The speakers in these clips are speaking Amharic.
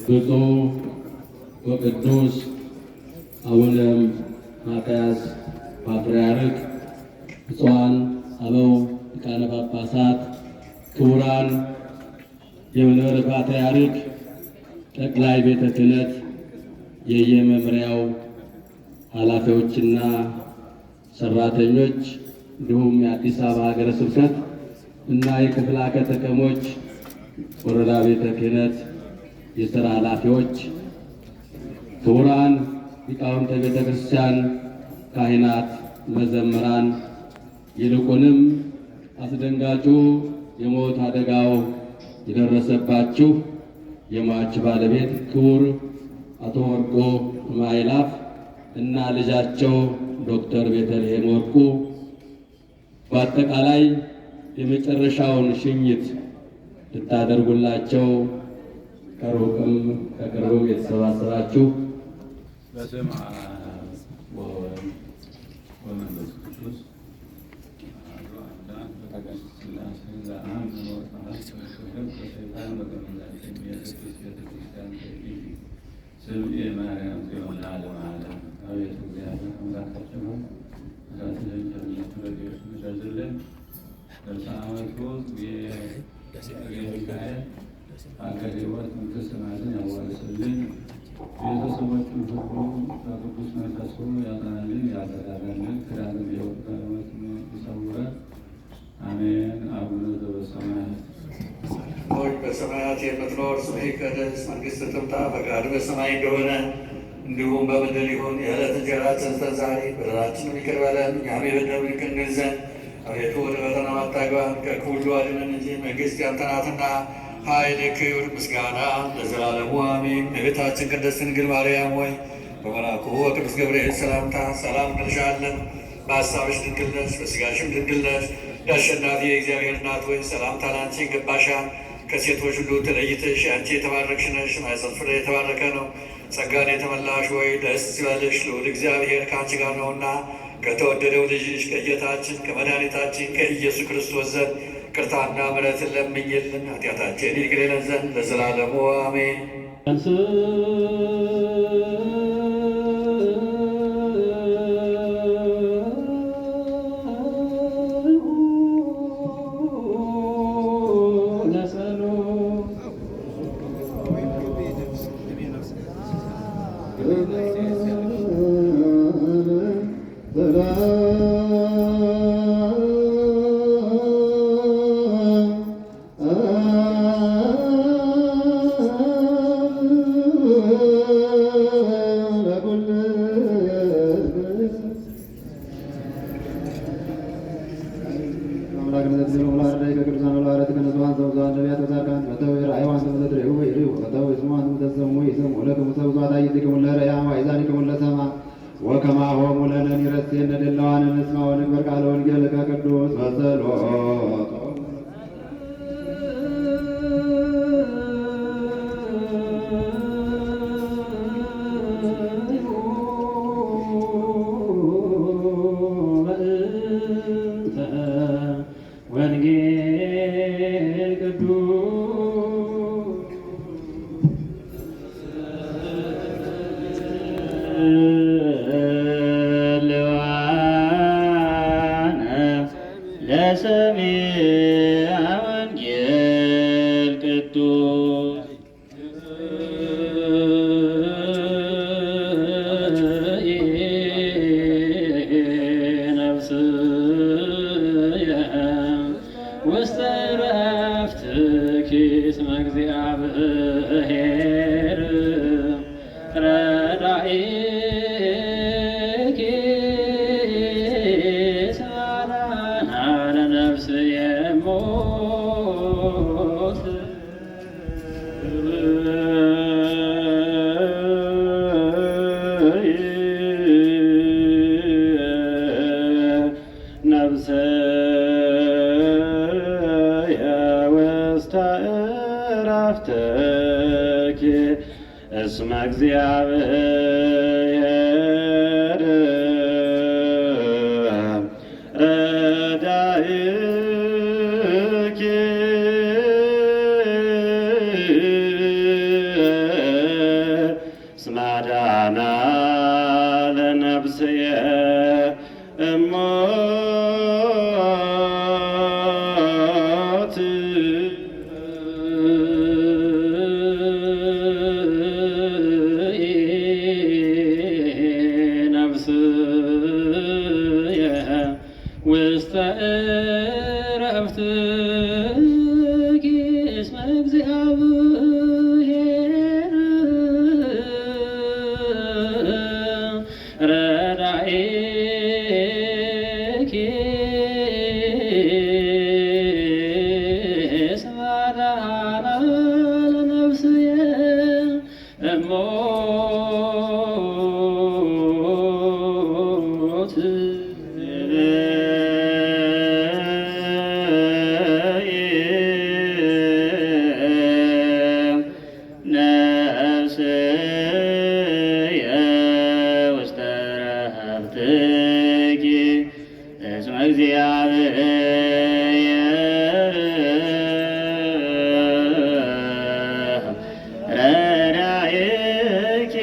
ብፁዕ ወቅዱስ አቡነ ማትያስ ፓትርያርክ፣ ብፁዓን አበው ሊቃነ ጳጳሳት፣ ክቡራን የመንበረ ፓትርያርክ ጠቅላይ ቤተ ክህነት የየመምሪያው ኃላፊዎችና ሰራተኞች እንዲሁም የአዲስ አበባ ሀገረ ስብከት እና የክፍለ ከተሞች ወረዳ ቤተ ክህነት የሥራ ኃላፊዎች፣ ክቡራን ሊቃውንተ ቤተ ክርስቲያን፣ ካህናት፣ መዘምራን፣ ይልቁንም አስደንጋጩ የሞት አደጋው የደረሰባችሁ የሟች ባለቤት ክቡር አቶ ወርቆ ማይላፍ እና ልጃቸው ዶክተር ቤተልሔም ወርቁ በአጠቃላይ የመጨረሻውን ሽኝት ልታደርጉላቸው ከሩቅም ከቅርብም የተሰባሰባችሁ በስመ አብ ወወልድ ወመንፈስ ቅዱስ አሐዱ አምላክ በተቀደሰ ሥላሴ ዘአምድ ወወልድ በሰይጣን በገመዳችን የቅድስት ቤተክርስቲያን ስምዐ ማርያም ጽዮን ለዓለመ ዓለም። አቤቱ እግዚአብሔር አምላካችን ሆይ ምሕረትህን ቸርነትህን በቤቱ ይዘዝልን። በሰዓቱ የሚካኤል አገር ሕይወት መንግሥተ ሰማያትን ያዋርስልን። ቤተሰቦችን ሁሉ በቅዱስ መንፈሱ ያጽናልን ያረጋጋልን። ከዳግም ሕይወት ከሞት ይሰውረን። አሜን። አቡነ ዘበሰማያት ሆይ በሰማያት የምትኖር ስምህ ይቀደስ፣ መንግሥትህ ትምጣ፣ ፈቃድህ በሰማይ እንደሆነ እንዲሁም በምድር ይሁን። የዕለት እንጀራችንን ስጠን ዛሬ፣ በደላችንን ይቅር በለን እኛም የበደሉንን ይቅር እንል ዘንድ። አቤቱ ወደ ፈተና አታግባን፣ ከክፉ ሁሉ አድነን እንጂ መንግሥት ያንተ ናትና ኃይል፣ ክብር፣ ምስጋና ለዘላለሙ አሜን። እመቤታችን ቅድስት ድንግል ማርያም ሆይ በመልአኩ በቅዱስ ገብርኤል ሰላምታ ሰላም እንልሻለን። በሐሳብሽ ድንግል ነሽ፣ በሥጋሽም ድንግል ነሽ። የአሸናፊ የእግዚአብሔር እናት ሆይ ሰላምታ ላንቺ ይገባሻል። ከሴቶች ሁሉ ተለይተሽ አንቺ የተባረክሽ ነሽ፣ የማኅፀንሽ ፍሬ የተባረከ ነው። ጸጋን የተመላሽ ሆይ ደስ ይበልሽ፣ ልዑል እግዚአብሔር ከአንቺ ጋር ነውና ከተወደደው ልጅሽ ከጌታችን ከመድኃኒታችን ከኢየሱስ ክርስቶስ ዘንድ ይቅርታና ምሕረትን ለምኝልን ኃጢአታችንን ይቅር ይለን ዘንድ ለዘላለሙ አሜን። ወከማሆሙ ለነኒ ረሴነ ደለዋን እንስማ ወንግበር ቃለ ወንጌል ከቅዱስ መሰሎት እስመ እግዚአብሔር ረዳኢኪ እስመ አድኃና ለነፍስየ እሞት ነፍስየ ውስተ ዕረፍትኪ እስመ እግዚአብሔር ረዳኢኪ እስመ አድኃና ለነፍስየ እሞት ነፍስየ ውስተ ዕረፍትኪ እስመ እግዚአብሔር ረዳኢኪ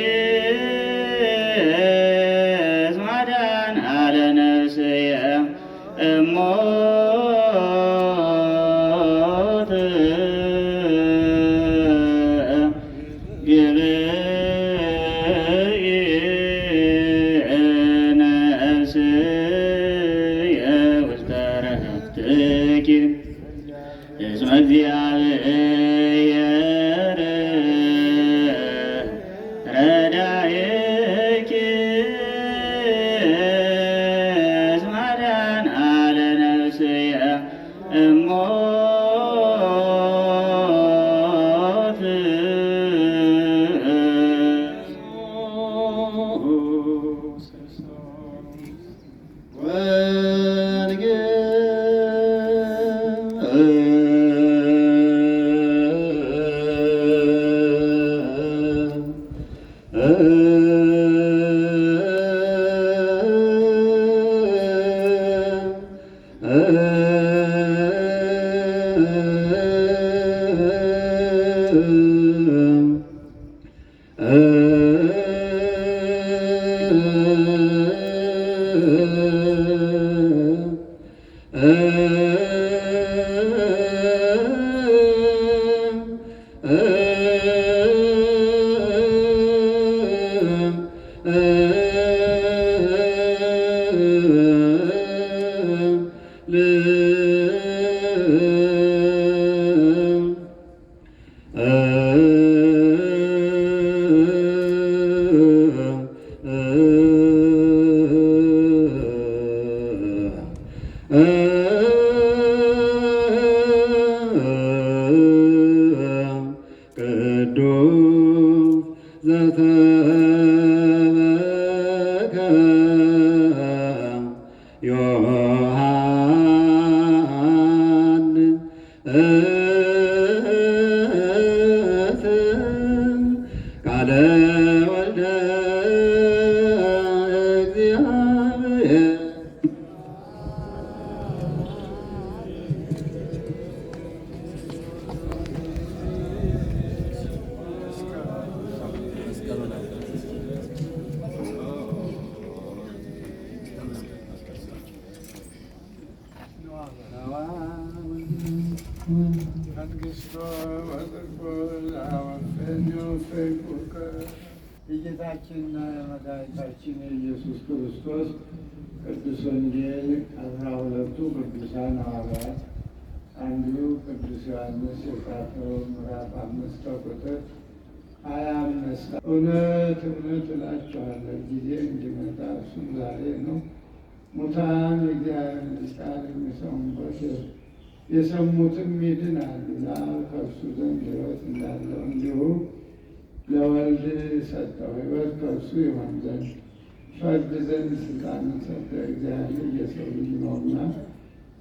እስመ አድኃና ለነፍስየ እሞት ግብኢ ነፍስየ ውስተ ዕረፍትኪ እስመ እግዚአብሔር ረዳኢኪ እስመ አድኃና ለነፍስየ እሞት ቅዱስ ዘተበከ ዮሐንስ ቃለ ወልደ እግዚአብሔር የጌታችንና የመድኃኒታችን የኢየሱስ ክርስቶስ ቅዱስ ወንጌል ከአስራ ሁለቱ ቅዱሳን ሐዋርያት አንዱ ቅዱስ ዮሐንስ የጻፈው ምዕራፍ 5 ከቁጥር 25 እውነት እውነት እላችኋለሁ ጊዜ እንዲመጣ እሱም ዛሬ ነው፣ ሙታን የእግዚአብሔርን ቃል የሚሰሙበት የሰሙትም ይድናሉ። ለአብ ከእርሱ ዘንድ ሕይወት እንዳለው እንዲሁ ለወልድ ሰጠው፣ ሕይወት ከእርሱ ይሆን ዘንድ ፈርድ ዘንድ ስልጣንን ሰጠ። እግዚአብሔር የሰው ልጅ ነውና፣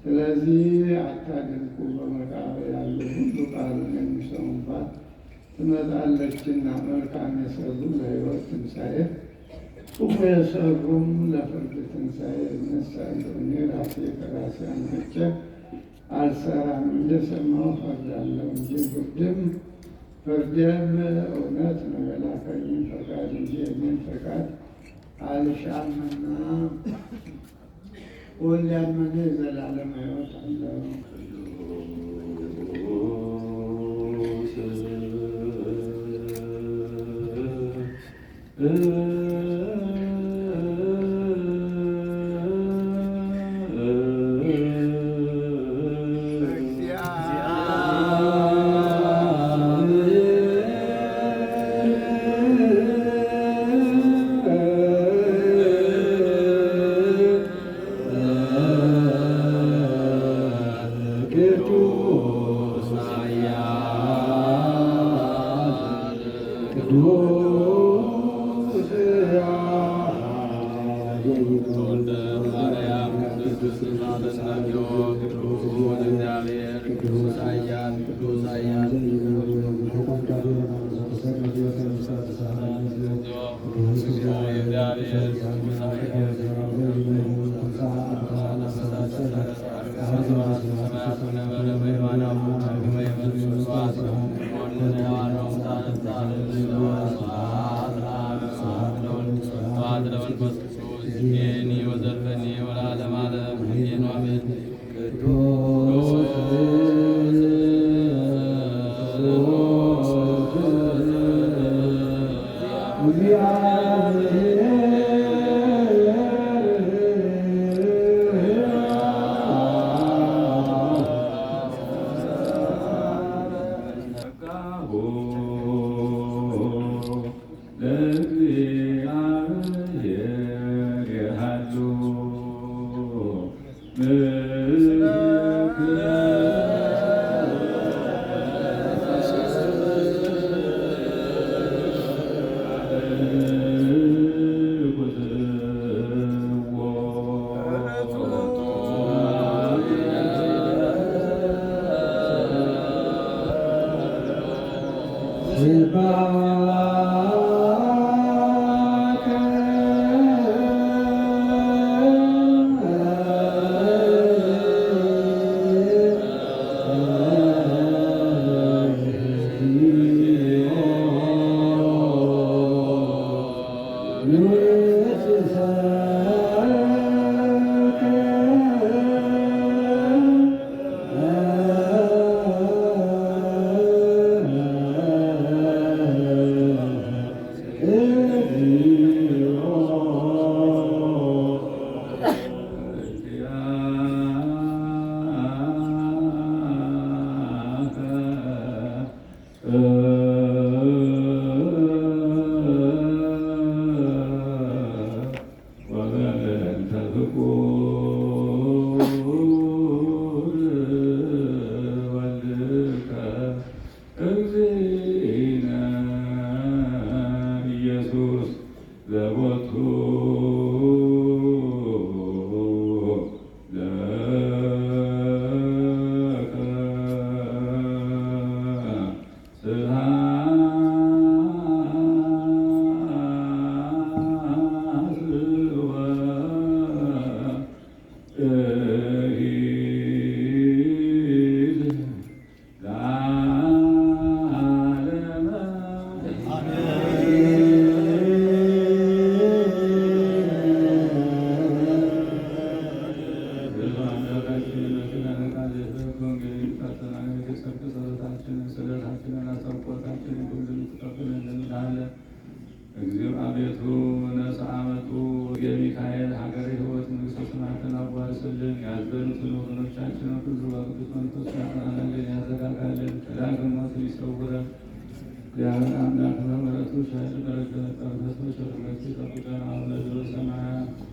ስለዚህ አታድንቁ። በመቃብር ያሉ ሁሉ ቃሉን የሚሰሙባት ትመጣለችና መልካም የሰሩ ለሕይወት ትንሣኤ፣ ክፉ የሰሩም ለፍርድ ትንሣኤ ይነሳሉ። እኔ ራሴ ከራሴ አንቅቼ አልሰራም፣ እንደሰማሁ ፈርዳለሁ እንጂ ፍርዴም እውነት ነው። የላከኝን ፈቃድ እንጂ የእኔን ፈቃድ አልሻምና ወልድ ያመነ የዘላለም ሕይወት አለው።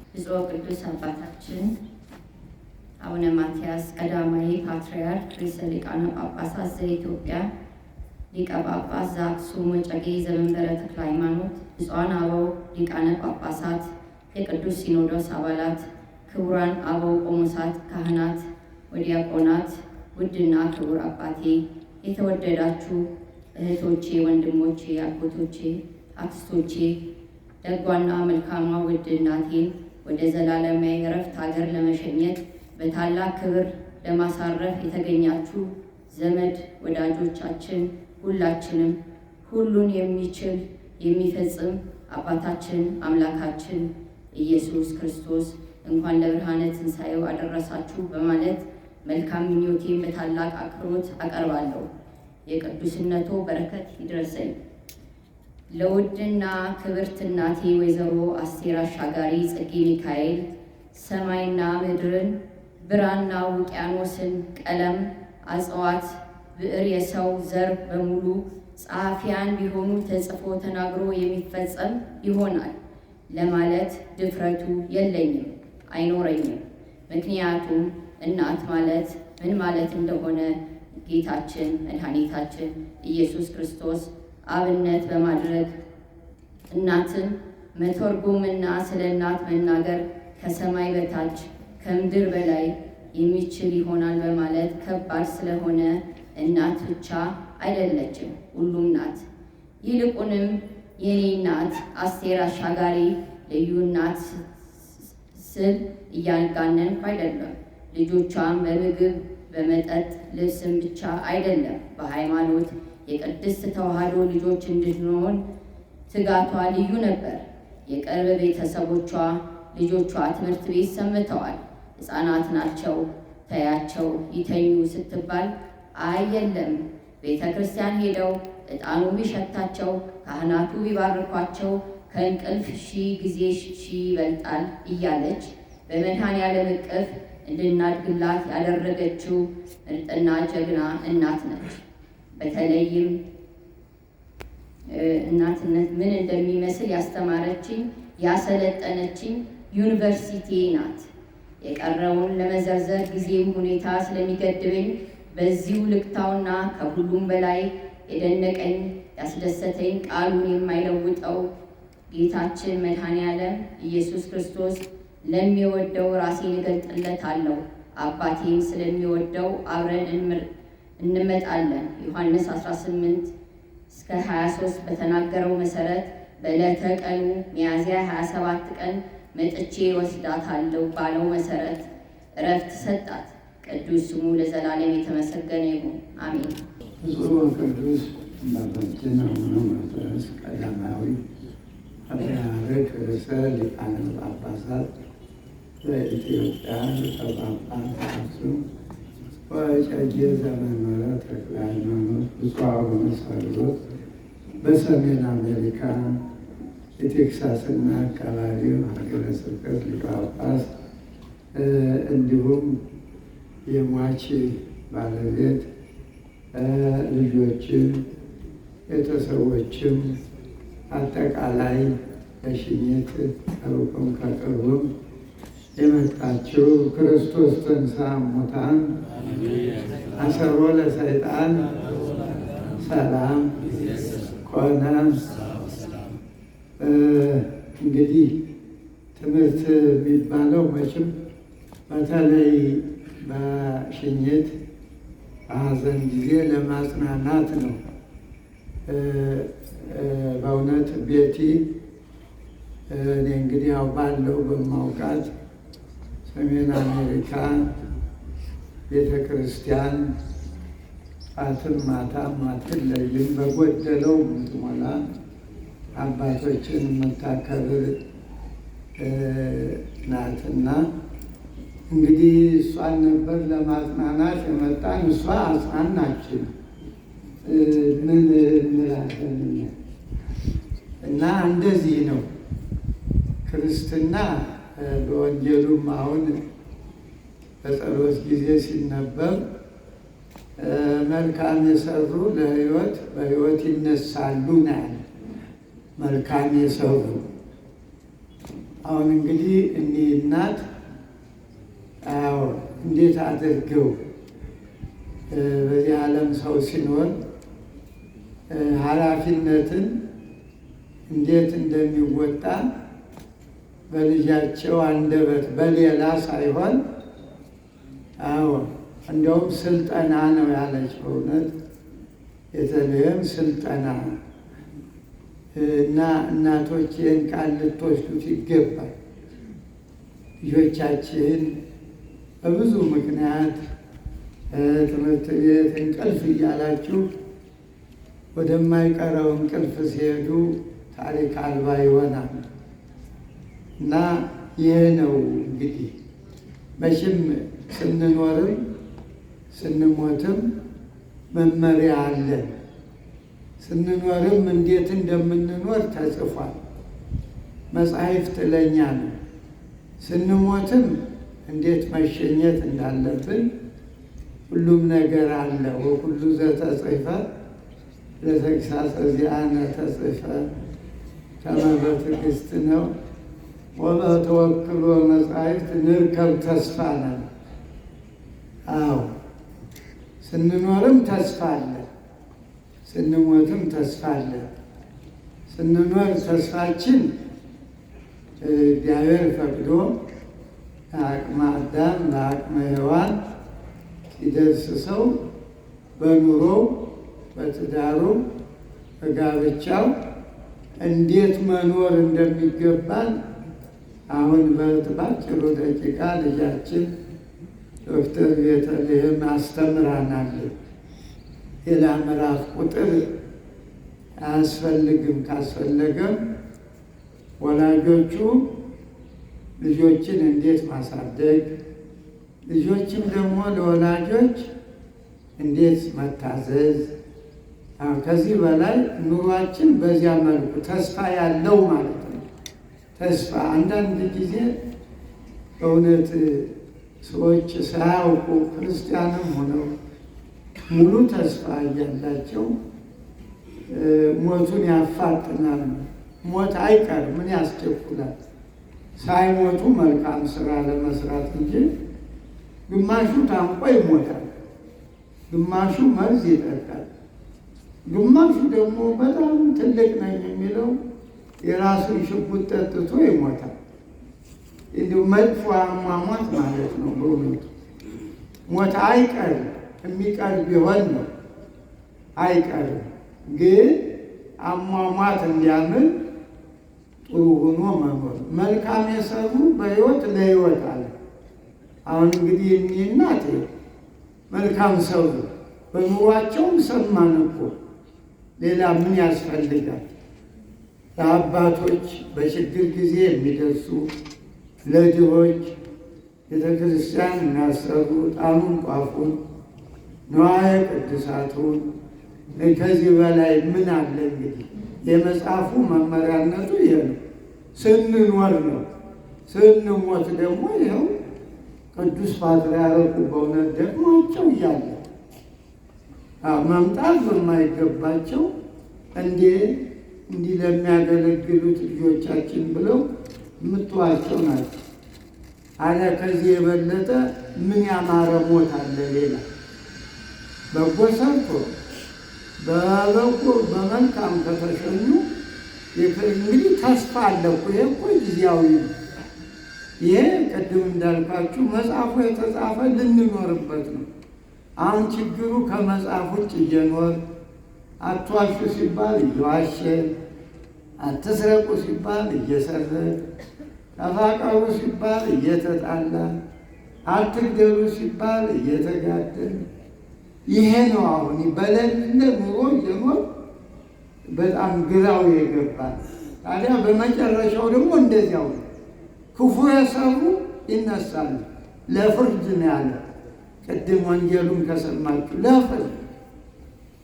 ብፁዕ ቅዱስ አባታችን አቡነ ማትያስ ቀዳማዊ ፓትርያርክ ርዕሰ ሊቃነ ጳጳሳት ዘኢትዮጵያ ሊቀ ጳጳስ ዘአክሱም ወዕጨጌ ዘመንበረ ተክለ ሃይማኖት፣ ብፁዓን አበው ሊቃነ ጳጳሳት፣ የቅዱስ ሲኖዶስ አባላት፣ ክቡራን አበው ቆሞሳት፣ ካህናት ወዲያቆናት፣ ውድና ክቡር አባቴ፣ የተወደዳችሁ እህቶቼ፣ ወንድሞቼ፣ አጎቶቼ፣ አክስቶቼ፣ ደጓና መልካሟ ውድ እናቴን ወደ ዘላለማዊ ዕረፍት ሀገር ለመሸኘት በታላቅ ክብር ለማሳረፍ የተገኛችሁ ዘመድ ወዳጆቻችን፣ ሁላችንም ሁሉን የሚችል የሚፈጽም አባታችን አምላካችን ኢየሱስ ክርስቶስ እንኳን ለብርሃነ ትንሣኤው አደረሳችሁ በማለት መልካም ምኞቴን በታላቅ አክብሮት አቀርባለሁ። የቅዱስነቶ በረከት ይድረሰኝ። ለውድና ክብርት እናቴ ወይዘሮ አስቴር አሻጋሪ ጽጌ ሚካኤል ሰማይና ምድርን፣ ብራና ውቅያኖስን፣ ቀለም፣ አጽዋት፣ ብዕር፣ የሰው ዘር በሙሉ ጸሐፊያን ቢሆኑ ተጽፎ ተናግሮ የሚፈጸም ይሆናል ለማለት ድፍረቱ የለኝም አይኖረኝም። ምክንያቱም እናት ማለት ምን ማለት እንደሆነ ጌታችን መድኃኒታችን ኢየሱስ ክርስቶስ አብነት በማድረግ እናትን መተርጎምና ስለ እናት መናገር ከሰማይ በታች ከምድር በላይ የሚችል ይሆናል በማለት ከባድ ስለሆነ እናት ብቻ አይደለችም፣ ሁሉም ናት። ይልቁንም የኔ እናት አስቴር አሻጋሪ ልዩ እናት ስል እያጋነንኩ አይደለም። ልጆቿን በምግብ በመጠጥ ልብስም ብቻ አይደለም፣ በሃይማኖት የቅድስት ተዋሕዶ ልጆች እንድንሆን ትጋቷ ልዩ ነበር። የቅርብ ቤተሰቦቿ ልጆቿ ትምህርት ቤት ሰምተዋል። ሕፃናት ናቸው ተያቸው ይተኙ ስትባል አይ የለም ቤተ ክርስቲያን ሄደው ዕጣኑ ቢሸታቸው ካህናቱ ቢባርኳቸው ከእንቅልፍ 1000 ጊዜ 1000 ይበልጣል እያለች በመድኃኔዓለም እቅፍ እንድናድግላት ያደረገችው ምርጥና ጀግና እናት ነች። በተለይም እናትነት ምን እንደሚመስል ያስተማረችኝ ያሰለጠነችኝ ዩኒቨርሲቲ ናት። የቀረውን ለመዘርዘር ጊዜም ሁኔታ ስለሚገድበኝ በዚሁ ልክታውና ከሁሉም በላይ የደነቀኝ ያስደሰተኝ ቃሉን የማይለውጠው ጌታችን መድኃኔዓለም ኢየሱስ ክርስቶስ ለሚወደው ራሴን እገልጥለታለሁ፣ አባቴም ስለሚወደው አብረን እንመጣለን። ዮሐንስ 18-23 በተናገረው መሰረት በዕለተ ቀኑ ሚያዝያ 27 ቀን መጥቼ ወስዳታለሁ ባለው መሰረት እረፍት ሰጣት። ቅዱስ ስሙ ለዘላለም የተመሰገነ ይሁን፣ አሜን። ብፁዕ ቅዱስ አባታችን አቡነ ማትያስ ቀዳማዊ ፓትርያርክ ርዕሰ ሊቃነ ጳጳሳት ዘኢትዮጵያ ሊቀ ጳጳስ ዘአክሱም ወእጨጌ ዘመንበረ ተክለ ሃይማኖት፣ ብፁዕ አቡነ ሳዊሮስ በሰሜን አሜሪካ የቴክሳስና አካባቢው ሀገረ ስብከት ሊቀ ጳጳስ፣ እንዲሁም የሟች ባለቤት ልጆችም ቤተሰቦችም አጠቃላይ በሽኝት ከሩቅም ከቅርብም የመጣችው ክርስቶስ ተንሥአ እሙታን አሰሮ ለሰይጣን ሰላም ኮነ። እንግዲህ ትምህርት የሚባለው መቼም በተለይ በሽኝት በሐዘን ጊዜ ለማጽናናት ነው። በእውነት ቤቲ እኔ እንግዲህ ያው ባለው በማውቃት ሰሜን አሜሪካ ቤተ ክርስቲያን ጧትም ማታም አትለይም፣ በጎደለው የምትሞላ አባቶችን የምታከብር ናትና እንግዲህ እሷን ነበር ለማጽናናት የመጣን። እሷ አጽናናችን። ምን እንላለን? እና እንደዚህ ነው ክርስትና። በወንጌሉም አሁን በጸሎት ጊዜ ሲነበብ መልካም የሰሩ ለሕይወት በሕይወት ይነሳሉ ነው ያለ። መልካም የሰሩ አሁን እንግዲህ እኒህ እናት እንዴት አድርገው በዚህ ዓለም ሰው ሲኖር ኃላፊነትን እንዴት እንደሚወጣ በልጃቸው አንደበት በሌላ ሳይሆን እንዲያውም ስልጠና ነው ያለች። በእውነት ቤተልሔም ስልጠና እና እናቶች ይህን ቃል ልትወስዱት ይገባል። ልጆቻችን በብዙ ምክንያት ትምህርት ቤት እንቅልፍ እያላችሁ ወደማይቀረው እንቅልፍ ሲሄዱ ታሪክ አልባ ይሆናል እና ይህ ነው እንግዲህ መቼም ስንኖርም ስንሞትም መመሪያ አለን። ስንኖርም እንዴት እንደምንኖር ተጽፏል። መጻሕፍት ለእኛ ነው። ስንሞትም እንዴት መሸኘት እንዳለብን ሁሉም ነገር አለ። ወኩሉ ዘተጽሕፈ ለተግሣጸ ዚአነ ተጽሕፈ ከመ በትዕግሥት ነው ወበተወክሎ መጻሕፍት ንርከብ ተስፋ ነን። አዎ ስንኖርም ተስፋ አለ፣ ስንሞትም ተስፋ አለ። ስንኖር ተስፋችን እግዚአብሔር ፈቅዶ ለአቅመ አዳም ለአቅመ ሔዋን ሲደርስ ሰው በኑሮው በትዳሩ በጋብቻው እንዴት መኖር እንደሚገባን አሁን በአጭሩ ደቂቃ ልጃችን ዶክተር ቤተልሔም አስተምራናለች። ሌላ ምዕራፍ ቁጥር አያስፈልግም። ካስፈለገም ወላጆቹ ልጆችን እንዴት ማሳደግ፣ ልጆችም ደግሞ ለወላጆች እንዴት መታዘዝ፣ ከዚህ በላይ ኑሯችን በዚያ መልኩ ተስፋ ያለው ማለት ነው። ተስፋ አንዳንድ ጊዜ በእውነት ሰዎች ሳያውቁ ክርስቲያንም ሆነው ሙሉ ተስፋ እያላቸው ሞቱን ያፋጥናል። ሞት አይቀርም፣ ምን ያስቸኩላል? ሳይሞቱ መልካም ስራ ለመስራት እንጂ ግማሹ ታንቆ ይሞታል፣ ግማሹ መርዝ ይጠጣል፣ ግማሹ ደግሞ በጣም ትልቅ ነኝ የሚለው የራሱን ሽጉጥ ጠጥቶ ይሞታል። እንዲሁ መጥፎ አሟሟት ማለት ነው። በእውነቱ ሞት አይቀርም፣ የሚቀር ቢሆን ነው አይቀርም። ግን አሟሟት እንዲያምን ጥሩ ሆኖ መኖር፣ መልካም የሰሩ በሕይወት ለሕይወት አለ። አሁን እንግዲህ እኒህ እናት መልካም ሰሩ፣ በኑሯቸውም ሰማን እኮ ሌላ ምን ያስፈልጋል? ለአባቶች በችግር ጊዜ የሚደርሱ ለድሆች ቤተ ክርስቲያን የሚያሰሩ ዕጣኑን ጧፉን ንዋየ ቅድሳቱን ከዚህ በላይ ምን አለ? እንግዲህ የመጽሐፉ መመሪያነቱ ይሄ ነው። ስንኖር ነው። ስንሞት ደግሞ ይኸው ቅዱስ ፓትርያርኩ በእውነት ደግሟቸው እያለ መምጣት በማይገባቸው እንዲህ ለሚያገለግሉት ልጆቻችን ብለው የምትዋቸው ናቸው። አለ ከዚህ የበለጠ ምን ያማረ ሞት አለ? ሌላ በጎ ሰርቶ በበጎ በመልካም ከተሸኙ እንግዲህ ተስፋ አለ እኮ። ይሄ እኮ ጊዜያዊ ነው። ይሄ ቅድም እንዳልኳችሁ መጽሐፉ የተጻፈ ልንኖርበት ነው። አሁን ችግሩ ከመጽሐፍ ውጭ እየኖር አትዋሹ ሲባል እየዋሸ፣ አትስረቁ ሲባል እየሰረቀ፣ ተፋቀሩ ሲባል እየተጣላ፣ አትግደሉ ሲባል እየተጋደለ፣ ይሄ ነው አሁን በሌለ ኑሮ እየኖር በጣም ግራው የገባል። ታዲያ በመጨረሻው ደግሞ እንደዚያው ክፉ የሰሩ ይነሳሉ። ለፍርድ ነው ያለ። ቅድም ወንጌሉን ከሰማችሁ ለፍርድ።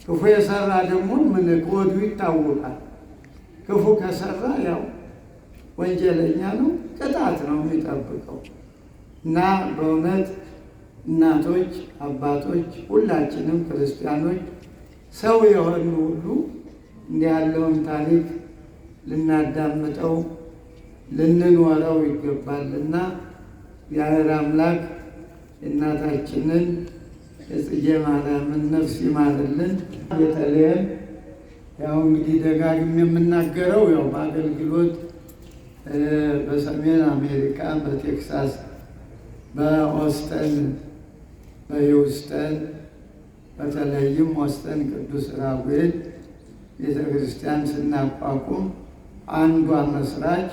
ክፉ የሰራ ደግሞ ምን ከወዲሁ ይታወቃል። ክፉ ከሰራ ያው ወንጀለኛ ነው፣ ቅጣት ነው የሚጠብቀው። እና በእውነት እናቶች፣ አባቶች፣ ሁላችንም ክርስቲያኖች ሰው የሆኑ ሁሉ እንዲህ ያለውን ታሪክ ልናዳምጠው ልንኖረው ይገባልና የአየር አምላክ የእናታችንን የጽጌ ማርያምን ነፍስ ይማርልን። ቤተልሔም ያው እንግዲህ ደጋግሜ የምናገረው ያው በአገልግሎት በሰሜን አሜሪካ በቴክሳስ፣ በኦስተን፣ በሂውስተን፣ በተለይም ወስጠን ቅዱስ ራጉኤል ቤተ ክርስቲያን ስናቋቁም አንዷ መስራች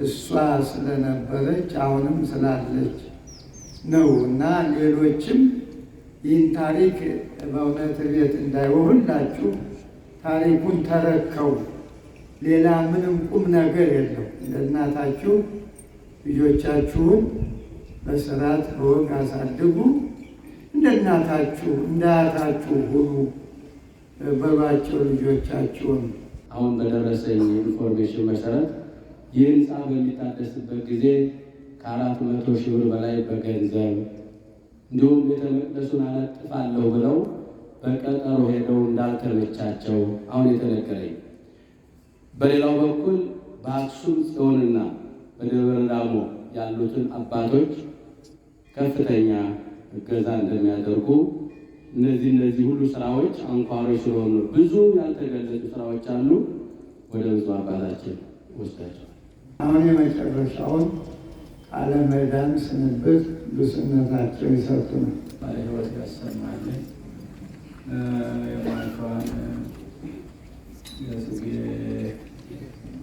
እሷ ስለነበረች አሁንም ስላለች ነው እና ሌሎችም ይህን ታሪክ በእውነት ቤት እንዳይወሁላችሁ ታሪኩን ተረከቡ። ሌላ ምንም ቁም ነገር የለው። ለእናታችሁ ልጆቻችሁን በስርዓት በወግ አሳድጉ። እንደ እናታችሁ እንደ አያታችሁ ሁሉ በሏቸው ልጆቻችሁን። አሁን በደረሰኝ ኢንፎርሜሽን መሰረት ይህ ህንፃ በሚታደስበት ጊዜ ከ400 ሺህ ብር በላይ በገንዘብ እንዲሁም ቤተ መቅደሱን አነጥፋለሁ ብለው በቀጠሮ ሄደው እንዳልተመቻቸው አሁን የተነገረኝ። በሌላው በኩል በአክሱም ጽዮንና በደብረ ዳሞ ያሉትን አባቶች ከፍተኛ እገዛ እንደሚያደርጉ እነዚህ ሁሉ ስራዎች አንኳሮች ስለሆኑ ብዙ ያልተገለጹ ስራዎች አሉ። ወደ ብዙ አባታችን ወስዳቸዋል። አሁን የመጨረሻውን ቃለ ምዕዳን ስንብት ቅዱስነታቸው ይሰጡናል። ሕይወት ያሰማልን። የሟቿን የጽጌ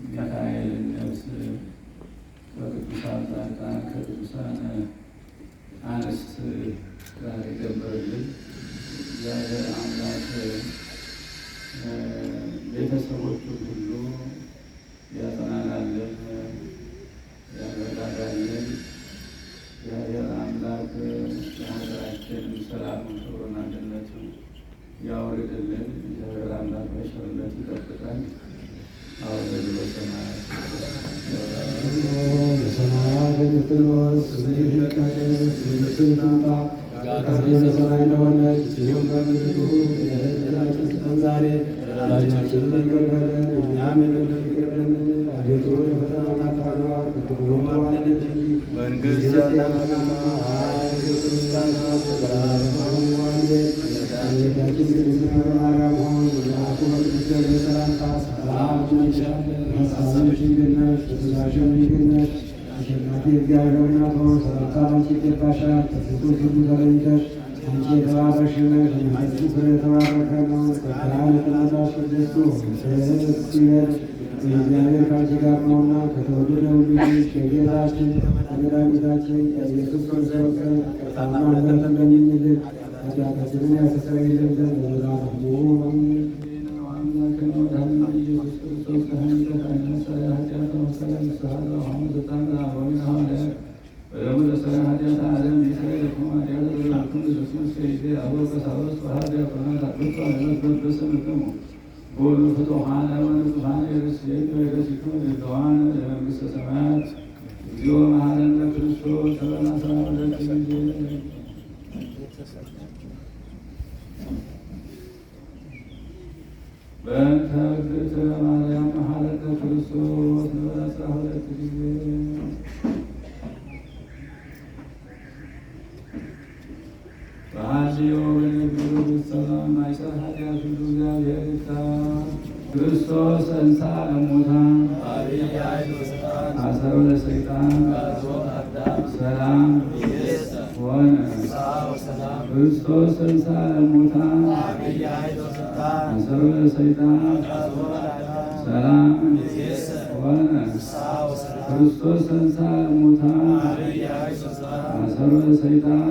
ሚካኤልን ነፍስ በቅዱሳን ጻድቃን ከቅዱሳን አንስት ጋር ይገበርልን። እግዚአብሔር አምላክ ቤተሰቦቹን ሁሉ ያጠናናልን፣ ያረጋጋልን። እግዚአብሔር አምላክ የሀገራችንን ሰላም፣ ክብሩን፣ አንድነቱን ያውርድልን። እግዚአብሔር አምላክ በቸርነቱ ይጠብቃል። አሁን በሰማያት በሰማያት የምትኖር ስምህ ይቀደስ፣ መንግሥትህ ትምጣ፣ ፈቃድህ በሰማይ እንደሆነች እንዲሁም በምድር ትሁን። የዕለት እንጀራችንን ስጠን ዛሬ፣ በደላችንን ይቅር በለን እኛም የበደሉንን ይቅር እንደምንል፣ አቤቱ ወደ ፈተና አታግባን ከክፉ ሁሉ አድነን እንጂ መንግሥት ያንተ ናትና፣ ኃይል፣ ክብር፣ ምስጋና ለዘላለሙ አሜን። እመቤታችን ቅድስት ማርያም ሆይ መልአኩ በቅዱስ ገብርኤል ሰላምታ ሰላም እንልሻለን። በሐሳብሽ ድንግል ነሽ፣ በሥጋሽም ድንግል ነሽ። አሸናፊ እግዚአብሔር እናት ሆይ ሰላምታ ላንቺ ይገባሻል። ከሴቶች ሁሉ ተለይተሽ አንቺ የተባረክሽ ነሽ፣ የማኅፀንሽ ፍሬ የተባረከ ነው። ጸጋን የተመላሽ ቅድስት ሆይ ደስ ይበልሽ፣ እግዚአብሔር ከአንቺ ጋር ነውና ከተወደደው ልጅሽ ከጌታችን ከመድኃኒታችን ከኢየሱስ ክርስቶስ ይቅርታና ምሕረት እንደሚምልን ኃጢአታችንን ያስተሰርይልን ዘንድ ለዘላለሙ አሜን። እግዚኦ መሐረነ ክርስቶስ በእንተ እግዝእትነ ማርያም መሐረነ ክርስቶስ ለአስራ ሁለት ጊዜ በሐልዮ በነቢዩ በሰላም አይሰር ኃጢአት ሁሉ እግዚአብሔር ይፍታ። ክርስቶስ ተንሥአ እሙታን አሰሮ ለሰይጣን ሰላም ሆነ። ክርስቶስ ተንሥአ እሙታን አሰሮ ለሰይጣን ሰላም ሆነ። ክርስቶስ ተንሥአ እሙታን አሰሮ ለሰይጣን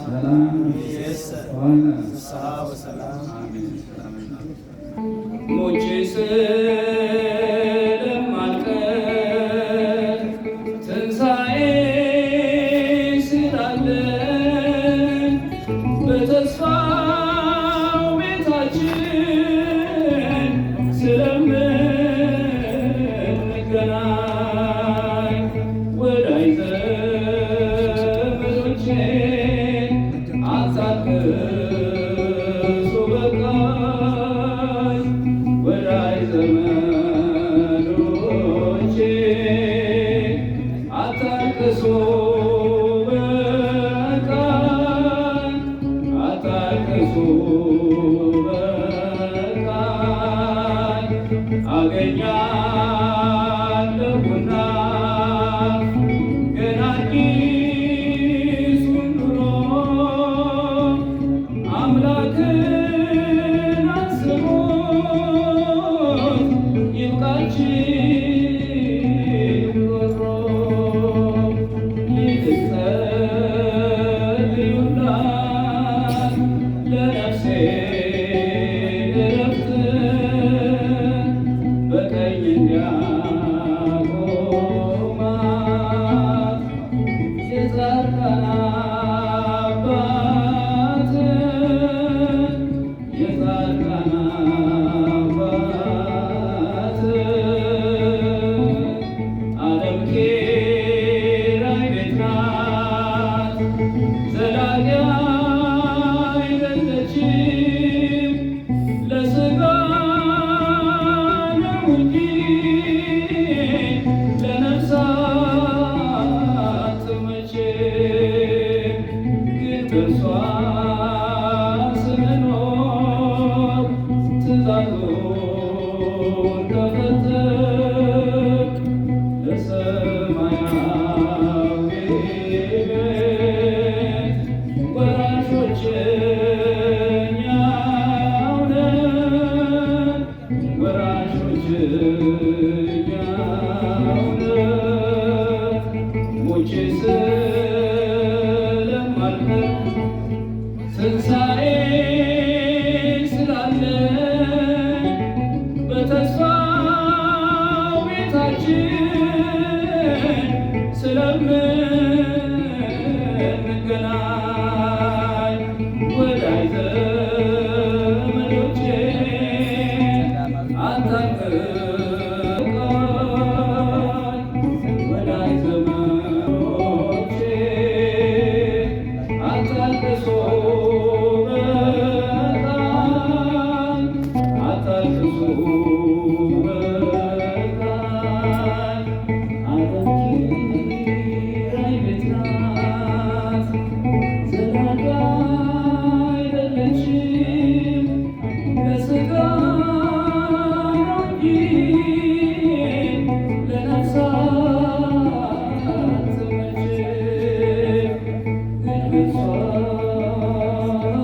ሰላም ሆነ። አሜን። ሞቼ ስለማልቀር ትንሣኤ ስላለን በተስፋው ቤታችን ስለምንገናኝ ወዳጅ ዘመዶቼ አታልቅሱ በቃኝ። ወዳጅ ዘመዶቼ አታልቅሱ በቃኝ፣ አታልቅሱ በቃኝ። አገኛለሁና ገና አዲሱን ኑሮ ሞቼ ስለማልቀር ትንሣኤ ስላለ በተስፋው ቤታችን ስለምንገናኝ ወዳጅ ዘመዶቼ አታንቀኝ ወዳጅ ዘመዶቼ አታልቅሱ በቃኝ አታልቅሱ በቃኝ ዓለም ኪራይ ቤት ናት ዘላቂ አይደለችም ለሥጋ እንጂ ለነፍሳት አትመችም። ግን በእርሷ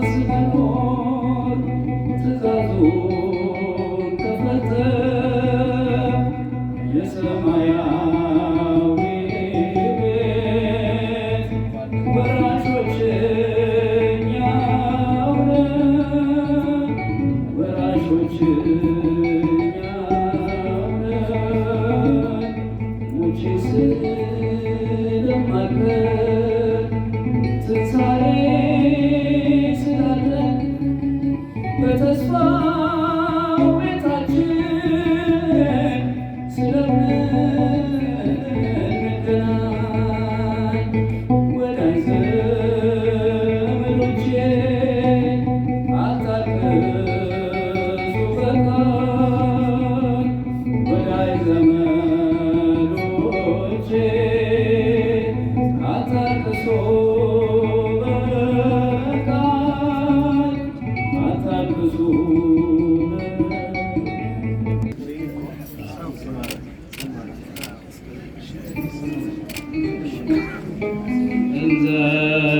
ስንኖር ትእዛዙን ከፈተን የሰማያዊ ቤት ወራሾች እኛው ነን፣ ወራሾች እኛው ነን። ሞቼ ስለማልቀር ትንሣኤ ስላለ በተስፋው ቤታችን ስለምንገናኝ ወዳጅ ዘመዶቼ አታልቅሱ በቃኝ ወዳጅ ዘመዶቼ አታልቅሱ በቃኝ አታልቅሱ እንዘ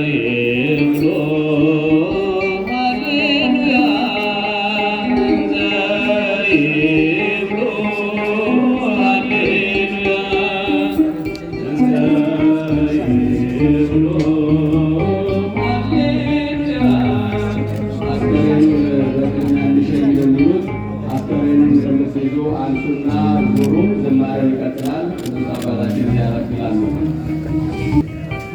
ይብሎ ሃሌሉያ እንዘ ይብሎ ሃሌሉያ እንዘ ይብሎ ሃሌሉያ አስከሬኑን በቅድሚያ እንዲሸኝ የሚሉት አስከሬኑን እንደምትይዙ አንሱና ዙሩ። ዝማሬው ይቀጥላል። ቅዱስ አባታችን ያረክላሉ።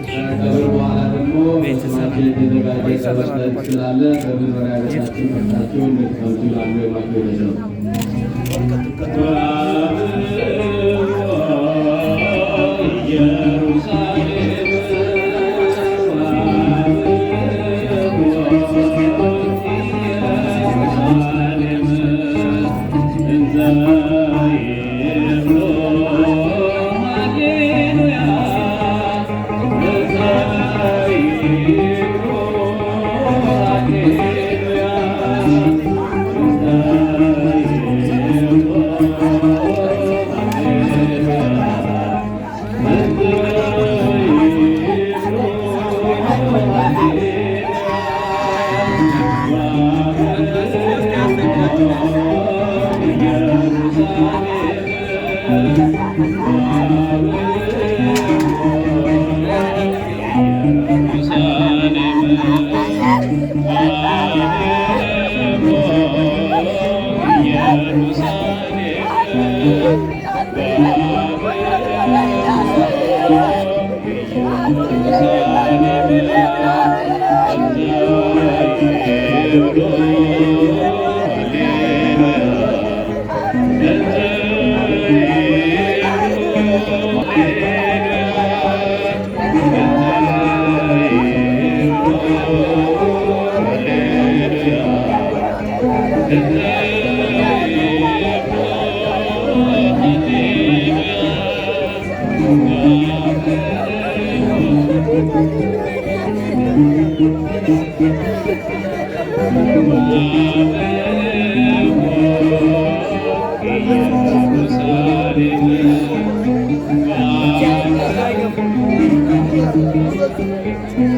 ከቀብር በኋላ ደግሞ ቤተሰባችን የተዘጋጀ ቀብር ስላለ በመኖሪያ ቤታችን መጥታችሁ እንድትቀምጡ ይላሉ የማቸው ቤተሰብ Thank you.